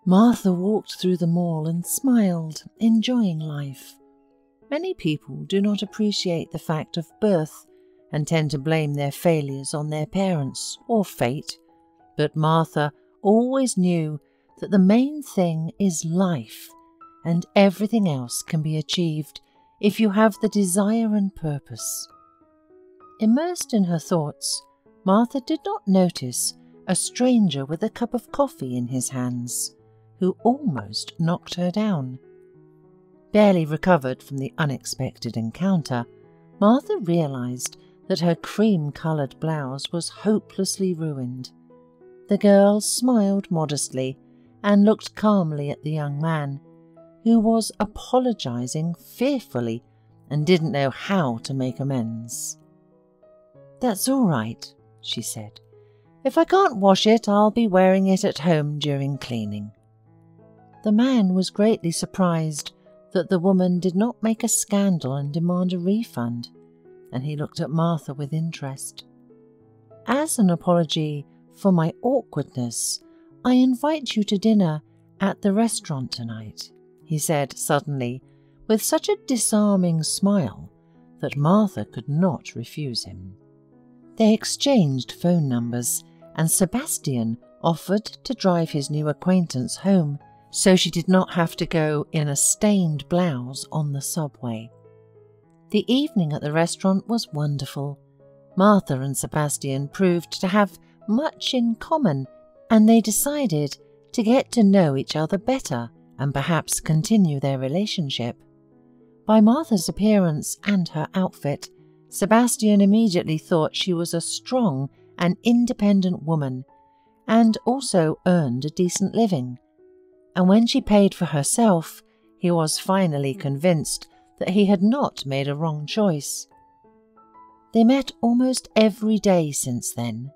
Martha walked through the mall and smiled, enjoying life. Many people do not appreciate the fact of birth and tend to blame their failures on their parents or fate, but Martha always knew that the main thing is life, and everything else can be achieved if you have the desire and purpose. Immersed in her thoughts, Martha did not notice a stranger with a cup of coffee in his hands, who almost knocked her down. Barely recovered from the unexpected encounter, Martha realized that her cream-coloured blouse was hopelessly ruined. The girl smiled modestly and looked calmly at the young man, who was apologizing fearfully and didn't know how to make amends. "That's all right," she said. "If I can't wash it, I'll be wearing it at home during cleaning." The man was greatly surprised that the woman did not make a scandal and demand a refund, and he looked at Martha with interest. "As an apology for my awkwardness, I invite you to dinner at the restaurant tonight," he said suddenly, with such a disarming smile that Martha could not refuse him. They exchanged phone numbers, and Sebastian offered to drive his new acquaintance home so she did not have to go in a stained blouse on the subway. The evening at the restaurant was wonderful. Martha and Sebastian proved to have much in common, and they decided to get to know each other better and perhaps continue their relationship. By Martha's appearance and her outfit, Sebastian immediately thought she was a strong and independent woman and also earned a decent living. And when she paid for herself, he was finally convinced that he had not made a wrong choice. They met almost every day since then.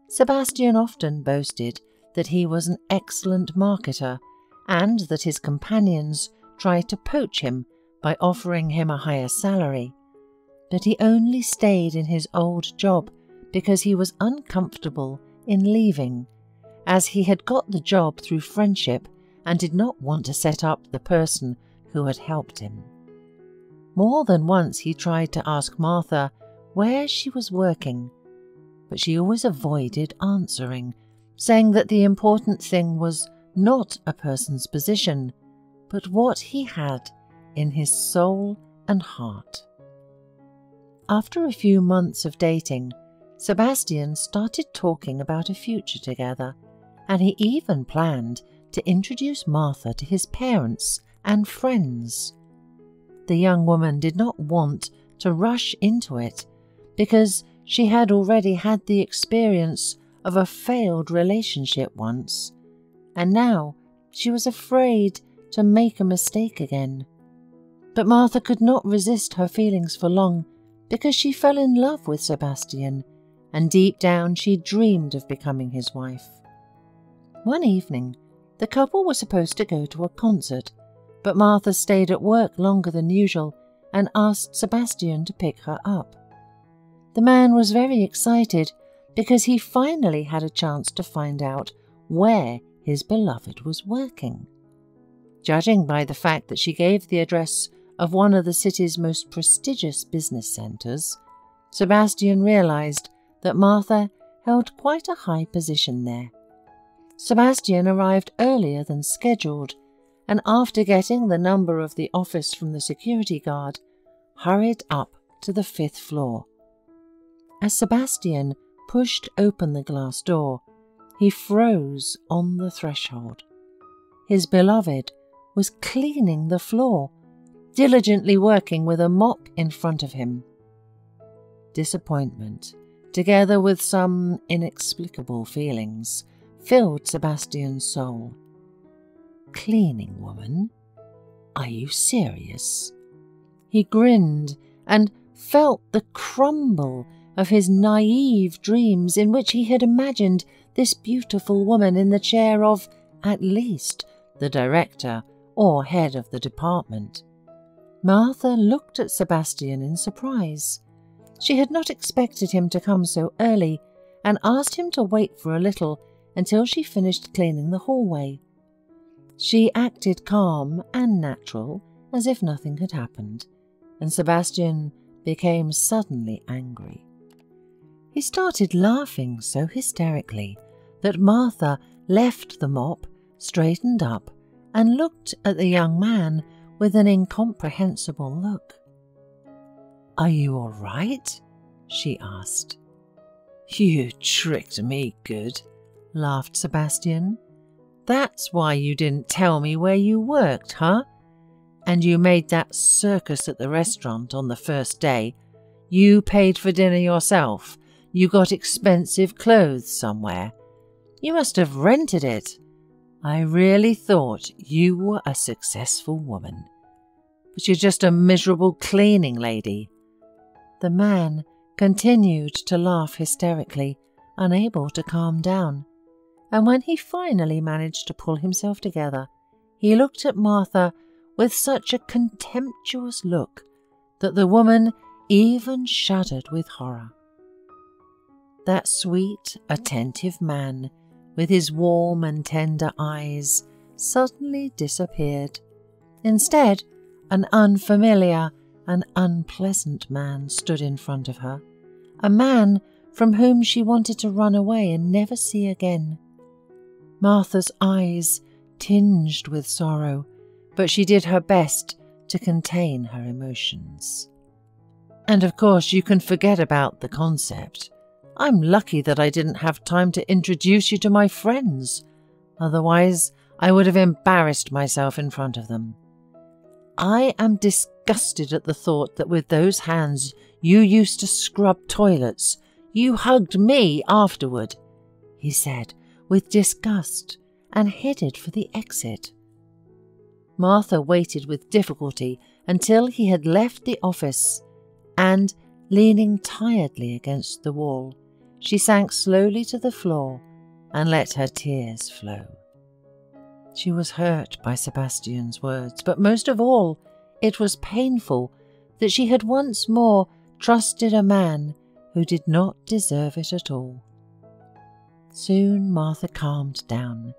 Sebastian often boasted that he was an excellent marketer and that his companions tried to poach him by offering him a higher salary. But he only stayed in his old job because he was uncomfortable in leaving, as he had got the job through friendship and did not want to set up the person who had helped him. More than once he tried to ask Martha where she was working, but she always avoided answering, saying that the important thing was not a person's position, but what he had in his soul and heart. After a few months of dating, Sebastian started talking about a future together, and he even planned to introduce Martha to his parents and friends. The young woman did not want to rush into it because she had already had the experience of a failed relationship once, and now she was afraid to make a mistake again. But Martha could not resist her feelings for long because she fell in love with Sebastian, and deep down she dreamed of becoming his wife. One evening, the couple were supposed to go to a concert, but Martha stayed at work longer than usual and asked Sebastian to pick her up. The man was very excited because he finally had a chance to find out where his beloved was working. Judging by the fact that she gave the address of one of the city's most prestigious business centres, Sebastian realized that Martha held quite a high position there. Sebastian arrived earlier than scheduled, and after getting the number of the office from the security guard, hurried up to the 5th floor. As Sebastian pushed open the glass door, he froze on the threshold. His beloved was cleaning the floor, diligently working with a mop in front of him. Disappointment, together with some inexplicable feelings, filled Sebastian's soul. "Cleaning woman? Are you serious?" He grinned and felt the crumble of his naive dreams in which he had imagined this beautiful woman in the chair of, at least, the director or head of the department. Martha looked at Sebastian in surprise. She had not expected him to come so early and asked him to wait for a little until she finished cleaning the hallway. She acted calm and natural, as if nothing had happened, and Sebastian became suddenly angry. He started laughing so hysterically that Martha left the mop, straightened up, and looked at the young man with an incomprehensible look. "Are you all right?" she asked. "You tricked me good," laughed Sebastian. "That's why you didn't tell me where you worked, huh? And you made that circus at the restaurant on the first day. You paid for dinner yourself. You got expensive clothes somewhere. You must have rented it. I really thought you were a successful woman. But you're just a miserable cleaning lady." The man continued to laugh hysterically, unable to calm down, and when he finally managed to pull himself together, he looked at Martha with such a contemptuous look that the woman even shuddered with horror. That sweet, attentive man, with his warm and tender eyes, suddenly disappeared. Instead, an unfamiliar and unpleasant man stood in front of her, a man from whom she wanted to run away and never see again. Martha's eyes tinged with sorrow, but she did her best to contain her emotions. "And of course you can forget about the concept. I'm lucky that I didn't have time to introduce you to my friends. Otherwise, I would have embarrassed myself in front of them. I am disgusted at the thought that with those hands you used to scrub toilets. You hugged me afterward," he said with disgust, and headed for the exit. Martha waited with difficulty until he had left the office, and, leaning tiredly against the wall, she sank slowly to the floor and let her tears flow. She was hurt by Sebastian's words, but most of all, it was painful that she had once more trusted a man who did not deserve it at all. Soon Martha calmed down.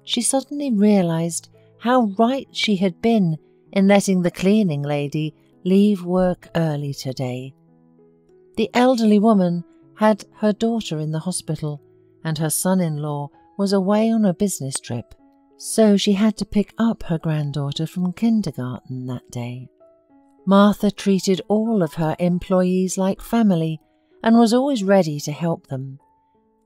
She suddenly realized how right she had been in letting the cleaning lady leave work early today. The elderly woman had her daughter in the hospital, and her son-in-law was away on a business trip, so she had to pick up her granddaughter from kindergarten that day. Martha treated all of her employees like family and was always ready to help them.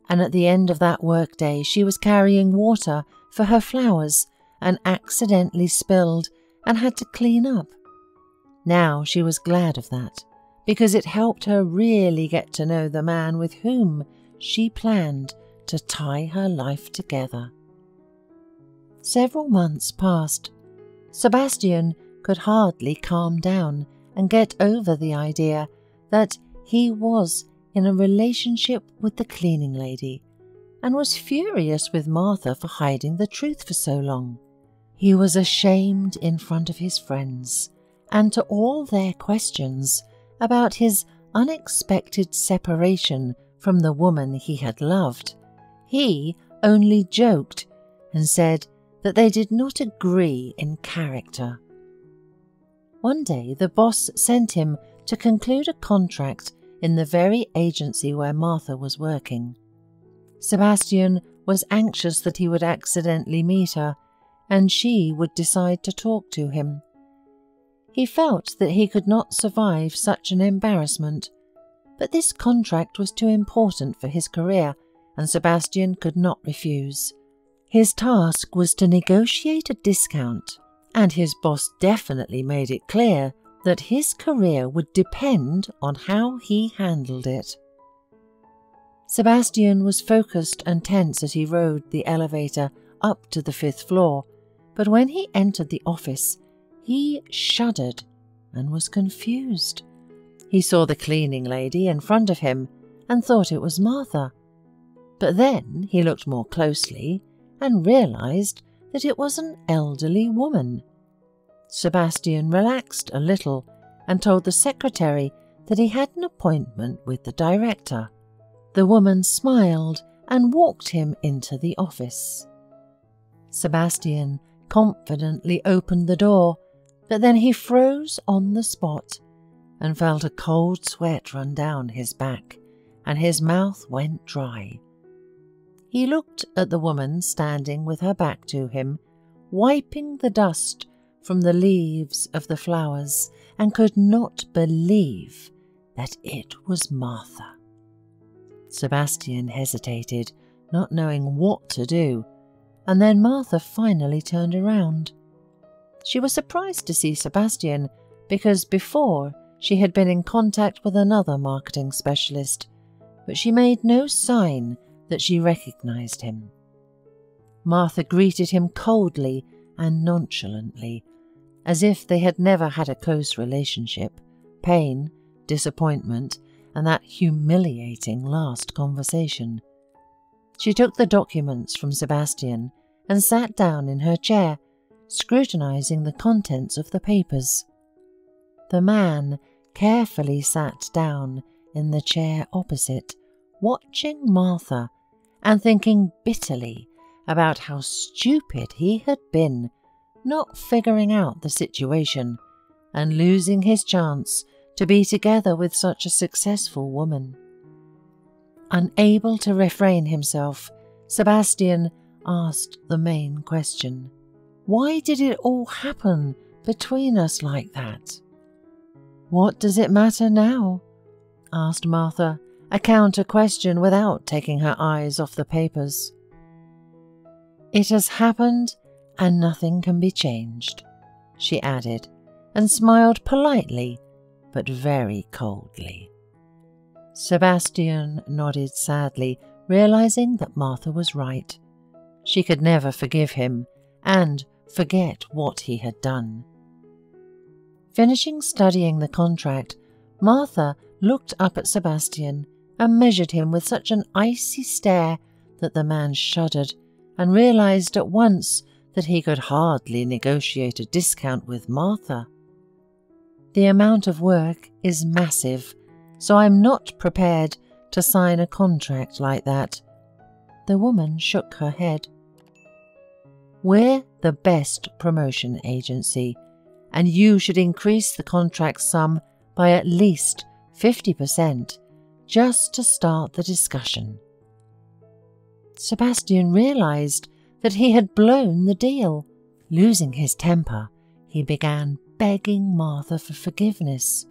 And at the end of that workday she was carrying water for her flowers and accidentally spilled and had to clean up. Now she was glad of that, because it helped her really get to know the man with whom she planned to tie her life together. Several months passed. Sebastian could hardly calm down and get over the idea that he was in a relationship with the cleaning lady, and was furious with Martha for hiding the truth for so long. He was ashamed in front of his friends, and to all their questions about his unexpected separation from the woman he had loved, he only joked and said that they did not agree in character. One day the boss sent him to conclude a contract in the very agency where Martha was working. Sebastian was anxious that he would accidentally meet her, and she would decide to talk to him. He felt that he could not survive such an embarrassment, but this contract was too important for his career, and Sebastian could not refuse. His task was to negotiate a discount, and his boss definitely made it clear that his career would depend on how he handled it. Sebastian was focused and tense as he rode the elevator up to the 5th floor, but when he entered the office, he shuddered and was confused. He saw the cleaning lady in front of him and thought it was Martha. But then he looked more closely and realized that it was an elderly woman. Sebastian relaxed a little and told the secretary that he had an appointment with the director. The woman smiled and walked him into the office. Sebastian confidently opened the door, but then he froze on the spot and felt a cold sweat run down his back, and his mouth went dry. He looked at the woman standing with her back to him, wiping the dust from the leaves of the flowers, and could not believe that it was Martha. Sebastian hesitated, not knowing what to do, and then Martha finally turned around. She was surprised to see Sebastian because before she had been in contact with another marketing specialist, but she made no sign that she recognized him. Martha greeted him coldly and nonchalantly, as if they had never had a close relationship, pain, disappointment, and that humiliating last conversation. She took the documents from Sebastian and sat down in her chair, scrutinizing the contents of the papers. The man carefully sat down in the chair opposite, watching Martha and thinking bitterly about how stupid he had been, not figuring out the situation and losing his chance to be together with such a successful woman. Unable to refrain himself, Sebastian asked the main question. Why did it all happen between us like that? What does it matter now? Asked Martha, a counter question without taking her eyes off the papers. It has happened and nothing can be changed, she added, and smiled politely but very coldly. Sebastian nodded sadly, realizing that Martha was right. She could never forgive him and forget what he had done. Finishing studying the contract, Martha looked up at Sebastian and measured him with such an icy stare that the man shuddered and realized at once that he could hardly negotiate a discount with Martha. The amount of work is massive, so I'm not prepared to sign a contract like that. The woman shook her head. We're the best promotion agency, and you should increase the contract sum by at least 50% just to start the discussion. Sebastian realized that he had blown the deal. Losing his temper, he began begging Martha for forgiveness.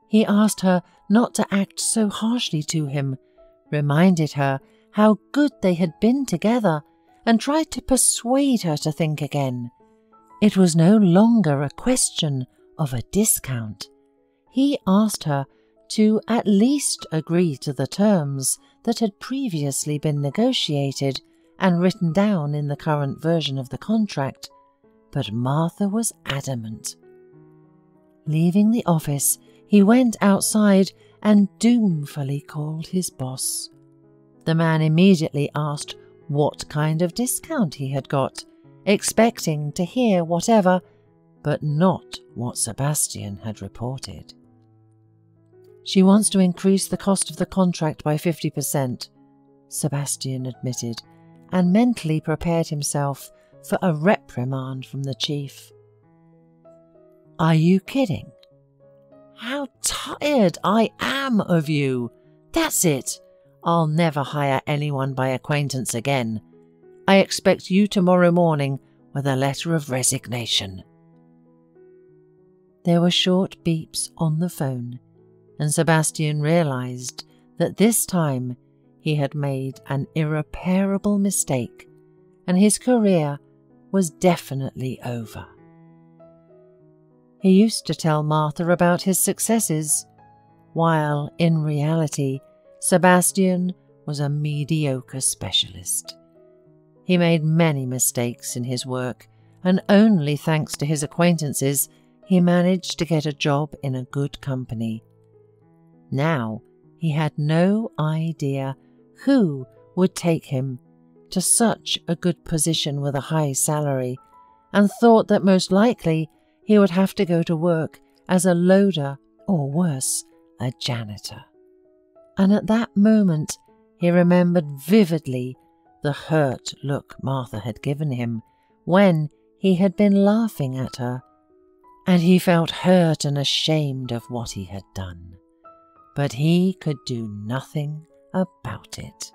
He asked her not to act so harshly to him, reminded her how good they had been together, and tried to persuade her to think again. It was no longer a question of a discount. He asked her to at least agree to the terms that had previously been negotiated and written down in the current version of the contract, but Martha was adamant. Leaving the office, he went outside and doomfully called his boss. The man immediately asked what kind of discount he had got, expecting to hear whatever, but not what Sebastian had reported. She wants to increase the cost of the contract by 50%, Sebastian admitted, and mentally prepared himself for a reprimand from the chief. Are you kidding? How tired I am of you! That's it! I'll never hire anyone by acquaintance again. I expect you tomorrow morning with a letter of resignation. There were short beeps on the phone, and Sebastian realized that this time he had made an irreparable mistake, and his career was definitely over. He used to tell Martha about his successes, while in reality Sebastian was a mediocre specialist. He made many mistakes in his work, and only thanks to his acquaintances he managed to get a job in a good company. Now he had no idea who would take him to such a good position with a high salary, and thought that most likely he would have to go to work as a loader or worse, a janitor. And at that moment he remembered vividly the hurt look Martha had given him when he had been laughing at her, and he felt hurt and ashamed of what he had done. But he could do nothing about it.